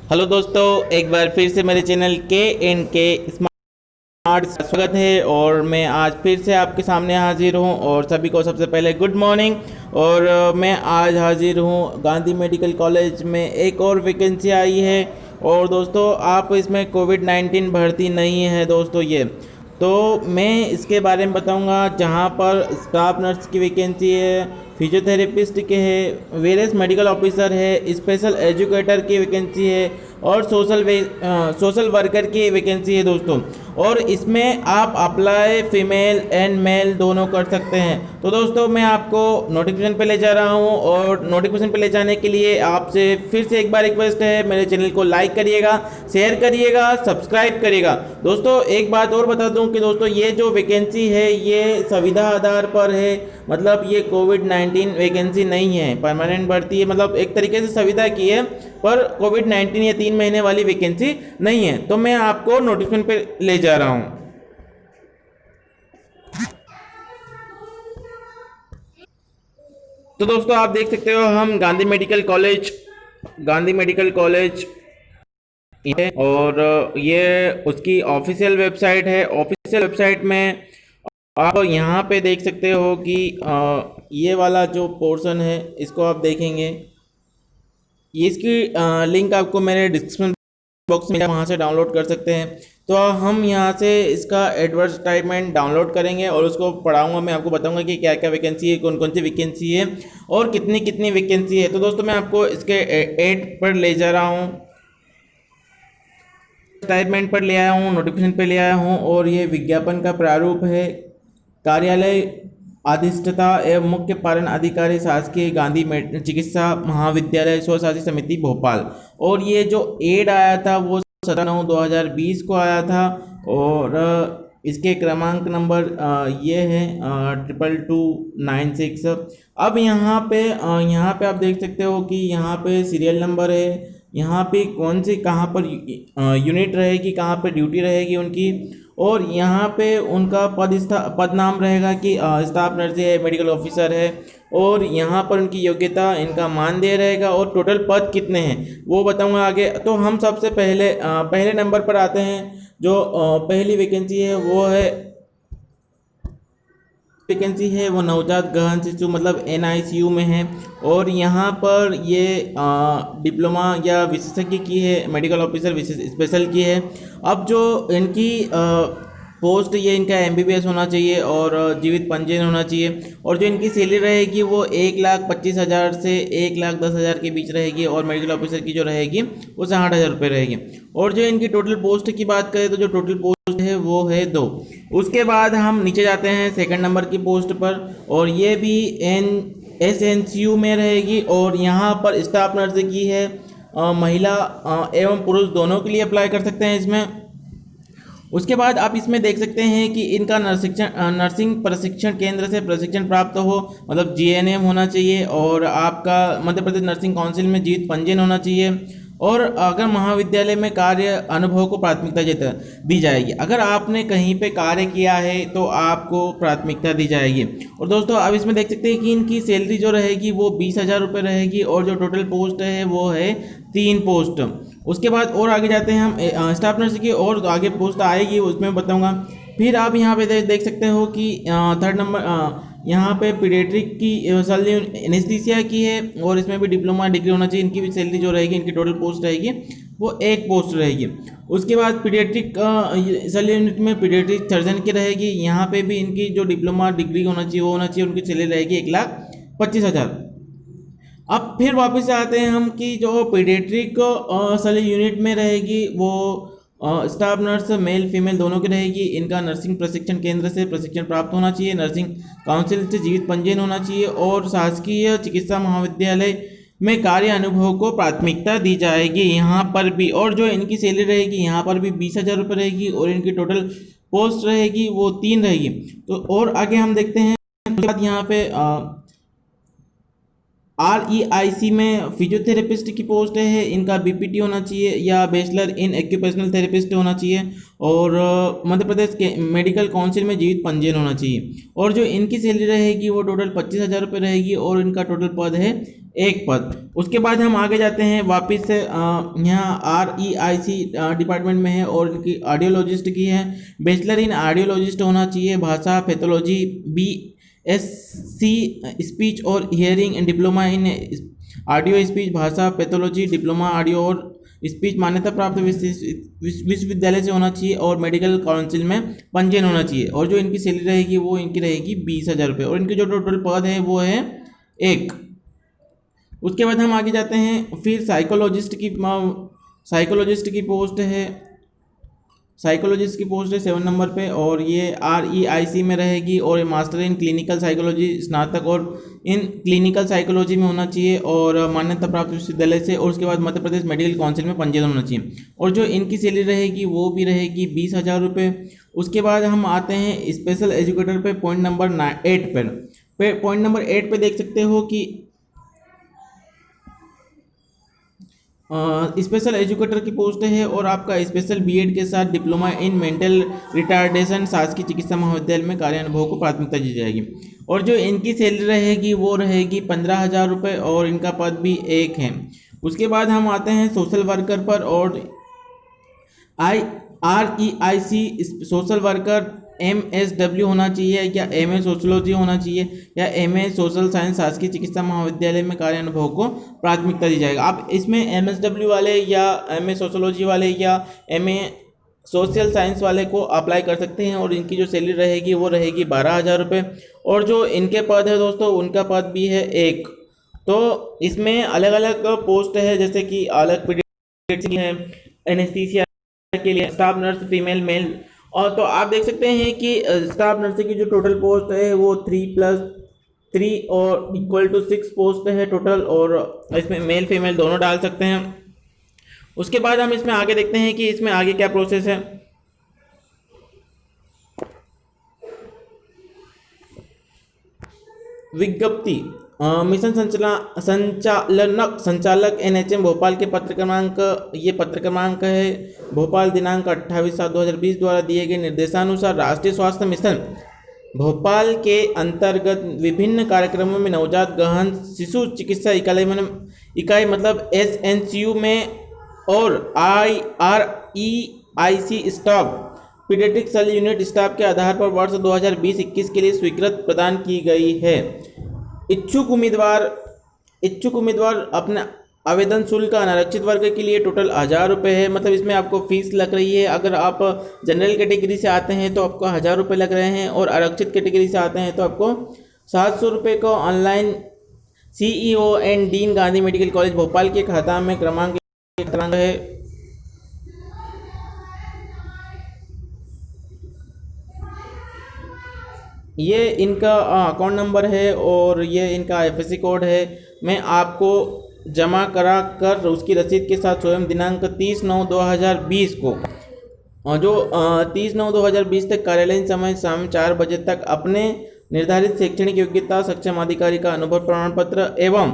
Hello दोस्तों, एक बार फिर से मेरे चैनल के स्मार्ट स्वागत है। और मैं आज फिर से आपके सामने हाजिर हूँ और सभी को सबसे पहले गुड मॉर्निंग। और मैं आज हाजिर हूँ गांधी मेडिकल कॉलेज में एक और वैकेंसी आई है। और दोस्तों, आप इसमें कोविड-19 भर्ती नहीं है दोस्तों। ये तो मैं इसके बारे में बताऊंगा, जहां पर स्टाफ नर्स की वैकेंसी है, फिजियोथेरेपिस्ट के है, वेरियस मेडिकल ऑफिसर है, स्पेशल एजुकेटर की वैकेंसी है और सोशल वर्कर की वैकेंसी है दोस्तों। और इसमें आप अप्लाई फीमेल एंड मेल दोनों कर सकते हैं। तो दोस्तों, मैं आपको नोटिफिकेशन पे ले जा रहा हूं और नोटिफिकेशन पे ले जाने के लिए आपसे फिर से एक बार रिक्वेस्ट है, मेरे चैनल को लाइक करिएगा, शेयर करिएगा, सब्सक्राइब करिएगा। दोस्तों, एक बात और बता दूं कि दोस्तों ये जो वैकेंसी है ये सुविधा आधार पर है। मतलब ये कोविड-19 वैकेंसी नहीं है, परमानेंट भर्ती है। मतलब एक तरीके से सुविधा की है, पर कोविड-19 ये 3 महीने वाली वैकेंसी नहीं है। तो मैं आपको नोटिफिकेशन पे ले जा रहा हूँ। तो दोस्तों, आप देख सकते हो हम गांधी मेडिकल कॉलेज ये, और ये उसकी ऑफिशियल वेबसाइट है। ऑफिशियल वेबसाइट में आप यहाँ पे देख सकते हो कि ये वाला जो पोर्शन है इसको आप देखेंगे। ये इसकी लिंक आपको मेरे डिस्क्रिप्शन बॉक्स में, वहाँ से डाउनलोड कर सकते हैं। तो हम यहाँ से इसका एडवर्टाइजमेंट डाउनलोड करेंगे और उसको पढ़ाऊँगा। मैं आपको बताऊँगा कि क्या क्या वैकेंसी है, कौन कौन सी वैकेंसी है और कितनी कितनी वैकेंसी है। तो दोस्तों, मैं आपको इसके एड पर ले जा रहा हूँ, एडवर्टाइजमेंट पर ले आया हूँ, नोटिफिकेशन पे ले आया हूँ। और ये विज्ञापन का प्रारूप है। कार्यालय अधिष्ठता एवं मुख्य पालन अधिकारी शासकीय गांधी चिकित्सा महाविद्यालय स्वशासी समिति भोपाल। और ये जो एड आया था वो 17/9/2020 को आया था। और इसके क्रमांक नंबर ये है 22296। अब यहाँ पे आप देख सकते हो कि यहाँ पे सीरियल नंबर है, यहाँ पे कौन सी कहाँ पर यूनिट रहेगी, कहाँ पर ड्यूटी रहेगी उनकी। और यहाँ पे उनका पद नाम रहेगा कि स्टाफ नर्स है, मेडिकल ऑफिसर है। और यहाँ पर उनकी योग्यता, इनका मानदेय रहेगा और टोटल पद कितने हैं वो बताऊंगा आगे। तो हम सबसे पहले नंबर पर आते हैं। जो पहली वैकेंसी है वो नवजात गहन शिशु मतलब NICU में है। और यहाँ पर ये डिप्लोमा या विशेषज्ञ की है, मेडिकल ऑफिसर विशेष स्पेशल की है। अब जो इनकी पोस्ट, ये इनका MBBS होना चाहिए और जीवित पंजीयन होना चाहिए। और जो इनकी सैलरी रहेगी वो 1,25,000 से 1,10,000 के बीच रहेगी। और मेडिकल ऑफिसर की जो रहेगी वो 60,000 रुपये रहेगी। और जो इनकी टोटल पोस्ट की बात करें तो जो टोटल पोस्ट है वो है 2। उसके बाद हम नीचे जाते हैं सेकंड नंबर की पोस्ट पर, और ये भी SNCU में रहेगी। और यहाँ पर स्टाफ नर्स की है, महिला एवं पुरुष दोनों के लिए अप्लाई कर सकते हैं इसमें। उसके बाद आप इसमें देख सकते हैं कि इनका नर्सिंग प्रशिक्षण केंद्र से प्रशिक्षण प्राप्त हो, मतलब GNM होना चाहिए। और आपका मध्य प्रदेश नर्सिंग काउंसिल में जीवित पंजीयन होना चाहिए। और अगर महाविद्यालय में कार्य अनुभव को प्राथमिकता दी जाएगी। अगर आपने कहीं पे कार्य किया है तो आपको प्राथमिकता दी जाएगी। और दोस्तों, अब इसमें देख सकते हैं कि इनकी सैलरी जो रहेगी वो 20,000 रुपये रहेगी। और जो टोटल पोस्ट है वो है 3 पोस्ट। उसके बाद और आगे जाते हैं हम स्टाफ नर्स की, और आगे पोस्ट आएगी उसमें बताऊंगा। फिर आप यहाँ पे देख सकते हो कि थर्ड नंबर यहाँ पे पीडियाट्रिक की सैलरी एनेस्थीसिया की है। और इसमें भी डिप्लोमा डिग्री होना चाहिए। इनकी भी सैलरी जो रहेगी, इनकी टोटल पोस्ट रहेगी वो 1 पोस्ट रहेगी। उसके बाद पीडियाट्रिक सैलरी यूनिट में पीडियाट्रिक सर्जन की रहेगी। यहाँ पे भी इनकी जो डिप्लोमा डिग्री होना चाहिए वो होना चाहिए। उनकी सैलरी रहेगी 1,25,000। अब फिर वापस आते हैं हम कि जो पीडियाट्रिक सैलरी यूनिट में रहेगी वो स्टाफ नर्स मेल फीमेल दोनों की रहेगी। इनका नर्सिंग प्रशिक्षण केंद्र से प्रशिक्षण प्राप्त होना चाहिए, नर्सिंग काउंसिल से जीवित पंजीयन होना चाहिए। और शासकीय चिकित्सा महाविद्यालय में कार्य अनुभव को प्राथमिकता दी जाएगी यहाँ पर भी। और जो इनकी सैलरी रहेगी यहाँ पर भी 20,000 रुपये रहेगी। और इनकी टोटल पोस्ट रहेगी वो 3 रहेगी। तो और आगे हम देखते हैं। उसके बाद यहाँ पे REIC में फिजियोथेरेपिस्ट की पोस्ट है। इनका BPT होना चाहिए या बैचलर इन एक्यूपेशनल थेरेपिस्ट होना चाहिए। और मध्य प्रदेश के मेडिकल काउंसिल में जीवित पंजीयन होना चाहिए। और जो इनकी सैलरी रहेगी वो टोटल 25,000 रुपये रहेगी। और इनका टोटल पद है एक पद। उसके बाद हम आगे जाते हैं वापस से यहाँ REIC डिपार्टमेंट में है और इनकी ऑडियोलॉजिस्ट की है। बैचलर इन ऑडियोलॉजिस्ट होना चाहिए, भाषा पैथोलॉजी, BSc स्पीच और hearing, diploma in audio speech, भाषा पैथोलॉजी, डिप्लोमा ऑडियो और स्पीच मान्यता प्राप्त विश्वविद्यालय से होना चाहिए और मेडिकल काउंसिल में पंजीयन होना चाहिए। और जो इनकी सैलरी रहेगी वो इनकी रहेगी 20,000 रुपये और इनके जो टोटल पद है वो है एक। उसके बाद हम आगे जाते हैं, फिर साइकोलॉजिस्ट की पोस्ट है, साइकोलॉजिस्ट की पोस्ट है 7 नंबर पे और ये REIC में रहेगी और मास्टर इन क्लिनिकल साइकोलॉजी, स्नातक और इन क्लिनिकल साइकोलॉजी में होना चाहिए और मान्यता प्राप्त विश्वविद्यालय से। और उसके बाद मध्य प्रदेश मेडिकल काउंसिल में पंजीयन होना चाहिए और जो इनकी सैलरी रहेगी वो भी रहेगी 20,000 रुपये। उसके बाद हम आते हैं स्पेशल एजुकेटर पे, पॉइंट नंबर 8 पर। पॉइंट नंबर 8 पे देख सकते हो कि स्पेशल एजुकेटर की पोस्ट है और आपका स्पेशल BEd के साथ डिप्लोमा इन मेंटल रिटार्डेशन शासकीय चिकित्सा महाविद्यालय में कार्यानुभव को प्राथमिकता दी जाएगी। और जो इनकी सैलरी रहेगी वो रहेगी 15,000 रुपये और इनका पद भी एक है। उसके बाद हम आते हैं सोशल वर्कर पर और REIC सोशल वर्कर MSW होना चाहिए या MA सोशोलॉजी होना चाहिए या MA सोशल साइंस शासकीय चिकित्सा महाविद्यालय में कार्यानुभव को प्राथमिकता दी जाएगा। आप इसमें MSW वाले या MA सोशोलॉजी वाले या MA सोशल साइंस वाले को अप्लाई कर सकते हैं और इनकी जो सैलरी रहेगी वो रहेगी 12,000 रुपये। और जो इनके पद है दोस्तों उनका पद भी है एक। तो इसमें अलग अलग पोस्ट है, जैसे कि अलग पीडियाट्रिक्स है, एनेस्थीसिया के लिए, स्टाफ नर्स फीमेल मेल। और तो आप देख सकते हैं कि स्टाफ नर्स की जो टोटल पोस्ट है वो 3+3 और =6 पोस्ट है टोटल और इसमें मेल फीमेल दोनों डाल सकते हैं। उसके बाद हम इसमें आगे देखते हैं कि इसमें आगे क्या प्रोसेस है। विज्ञप्ति मिशन संचालक NHM भोपाल के पत्र क्रमांक है भोपाल दिनांक 28/7/2020 द्वारा दिए गए निर्देशानुसार राष्ट्रीय स्वास्थ्य मिशन भोपाल के अंतर्गत विभिन्न कार्यक्रमों में नवजात गहन शिशु चिकित्सा इकाई मतलब SNCU में और REIC staff paediatric cell unit staff के आधार पर वर्ष 2020-21 के लिए स्वीकृत प्रदान की गई है। इच्छुक उम्मीदवार अपने आवेदन शुल्क अनारक्षित वर्ग के लिए टोटल 1,000 रुपये है, मतलब इसमें आपको फीस लग रही है। अगर आप जनरल कैटेगरी से आते हैं तो आपको 1,000 रुपये लग रहे हैं और आरक्षित कैटेगरी से आते हैं तो आपको 700 रुपये को online CEON dean Gandhi medical college Bhopal के खाता में क्रमांक है। ये इनका अकाउंट नंबर है और ये इनका IFSC कोड है। मैं आपको जमा करा कर उसकी रसीद के साथ स्वयं दिनांक 30/9/2020 को और जो 30/9/2020 तक कार्यालयीन समय शाम 4 बजे तक अपने निर्धारित शैक्षणिक योग्यता, सक्षम अधिकारी का अनुभव प्रमाण पत्र एवं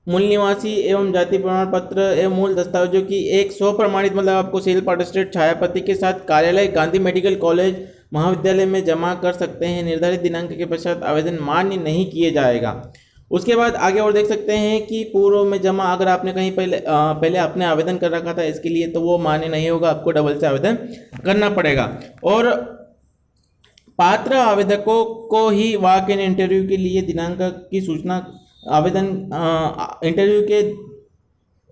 मूल निवासी एवं जाति प्रमाण पत्र एवं मूल दस्तावेजों की एक स्वप्रमाणित मतलब आपको सेल्फ अटेस्टेड छायाप्रति के साथ कार्यालय गांधी मेडिकल कॉलेज महाविद्यालय में जमा कर सकते हैं। निर्धारित दिनांक के पश्चात आवेदन मान्य नहीं किए जाएगा। उसके बाद आगे और देख सकते हैं कि पूर्व में जमा अगर आपने कहीं पहले आपने आवेदन कर रखा था इसके लिए तो वो मान्य नहीं होगा, आपको डबल से आवेदन करना पड़ेगा। और पात्र आवेदकों को ही वॉक इन इंटरव्यू के लिए दिनांक की सूचना इंटरव्यू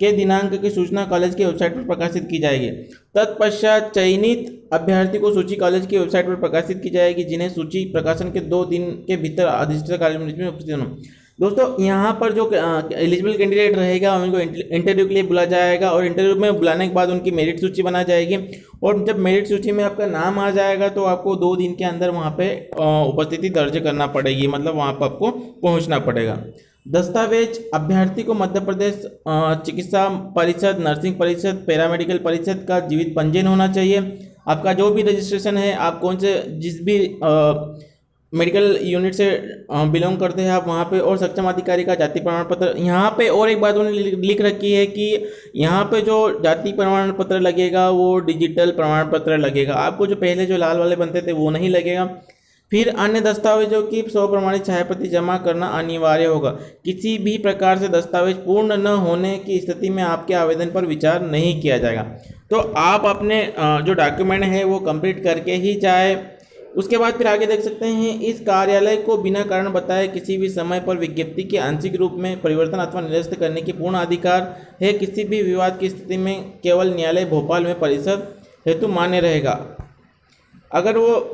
के दिनांक की सूचना कॉलेज की वेबसाइट पर प्रकाशित की जाएगी। तत्पश्चात चयनित अभ्यर्थी को सूची कॉलेज की वेबसाइट पर प्रकाशित की जाएगी, जिन्हें सूची प्रकाशन के 2 दिन के भीतर अधिष्ठित कार्यक्रम में उपस्थित होना। दोस्तों यहाँ पर जो एलिजिबल कैंडिडेट रहेगा उनको इंटरव्यू के लिए बुलाया जाएगा और इंटरव्यू में बुलाने के बाद उनकी मेरिट सूची बनाई जाएगी और जब मेरिट सूची में आपका नाम आ जाएगा तो आपको 2 दिन के अंदर वहाँ पे उपस्थिति दर्ज करना पड़ेगी, मतलब वहाँ पर आपको पहुँचना पड़ेगा। दस्तावेज अभ्यर्थी को मध्य प्रदेश चिकित्सा परिषद, नर्सिंग परिषद, पैरामेडिकल परिषद का जीवित पंजीयन होना चाहिए। आपका जो भी रजिस्ट्रेशन है, आप कौन से जिस भी मेडिकल यूनिट से बिलोंग करते हैं आप वहाँ पे, और सक्षम अधिकारी का जाति प्रमाण पत्र। यहाँ पे और एक बात उन्होंने लिख रखी है कि यहाँ पे जो जाति प्रमाण पत्र लगेगा वो डिजिटल प्रमाण पत्र लगेगा, आपको जो पहले जो लाल वाले बनते थे वो नहीं लगेगा। फिर अन्य दस्तावेजों की स्वप्रमाणित छाया प्रति जमा करना अनिवार्य होगा। किसी भी प्रकार से दस्तावेज पूर्ण न होने की स्थिति में आपके आवेदन पर विचार नहीं किया जाएगा। तो आप अपने जो डॉक्यूमेंट है वो कंप्लीट करके ही जाए। उसके बाद फिर आगे देख सकते हैं, इस कार्यालय को बिना कारण बताए किसी भी समय पर विज्ञप्ति के आंशिक रूप में परिवर्तन अथवा निरस्त करने की पूर्ण अधिकार है। किसी भी विवाद की स्थिति में केवल न्यायालय भोपाल में परिसर हेतु मान्य रहेगा। अगर वो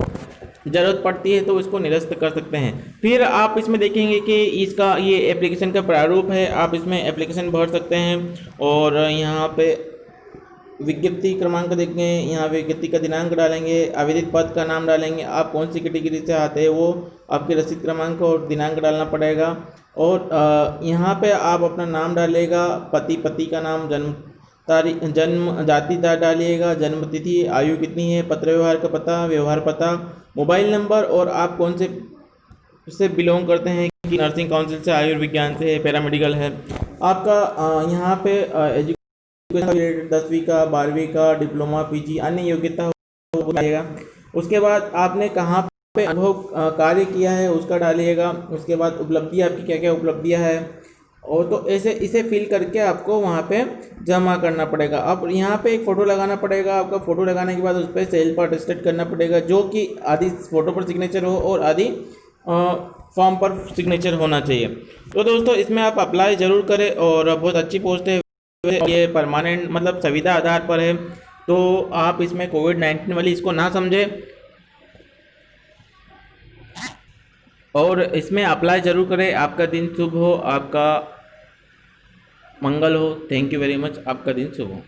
ज़रूरत पड़ती है तो इसको निरस्त कर सकते हैं। फिर आप इसमें देखेंगे कि इसका ये एप्लीकेशन का प्रारूप है, आप इसमें एप्लीकेशन भर सकते हैं। और यहाँ पे विज्ञप्ति क्रमांक देखेंगे, यहाँ विज्ञप्ति का दिनांक डालेंगे, आवेदित पद का नाम डालेंगे, आप कौन सी कैटेगरी से आते हैं वो आपके रसीद क्रमांक और दिनांक डालना पड़ेगा। और यहाँ पे आप अपना नाम डालेगा, पति का नाम, जन्म तारीख, जन्म जाति डालिएगा, जन्म तिथि, आयु कितनी है, पत्र व्यवहार का पता, व्यवहार पता, मोबाइल नंबर, और आप कौन से बिलोंग करते हैं कि नर्सिंग काउंसिल से, आयुर्विज्ञान से, पैरामेडिकल है। आपका यहाँ पे एजुकेशन 10वीं का, 12वीं का, डिप्लोमा, पीजी, अन्य योग्यता हो जाएगा। उसके बाद आपने कहाँ पे अनुभव कार्य किया है उसका डालिएगा। उसके बाद उपलब्धि, आपकी क्या क्या उपलब्धियाँ है, और तो ऐसे इसे फिल करके आपको वहाँ पे जमा करना पड़ेगा। अब यहाँ पे एक फ़ोटो लगाना पड़ेगा। आपका फ़ोटो लगाने के बाद उस पर सेल्फ अटेस्टेड करना पड़ेगा, जो कि आधी फ़ोटो पर सिग्नेचर हो और आधी फॉर्म पर सिग्नेचर होना चाहिए। तो दोस्तों इसमें आप अप्लाई ज़रूर करें, और बहुत अच्छी पोस्ट है, ये परमानेंट मतलब सुविधा आधार पर है। तो आप इसमें कोविड-19 वाली इसको ना समझें और इसमें अप्लाई ज़रूर करें। आपका दिन शुभ हो, आपका मंगल हो। Thank you very much. आपका दिन शुभ हो।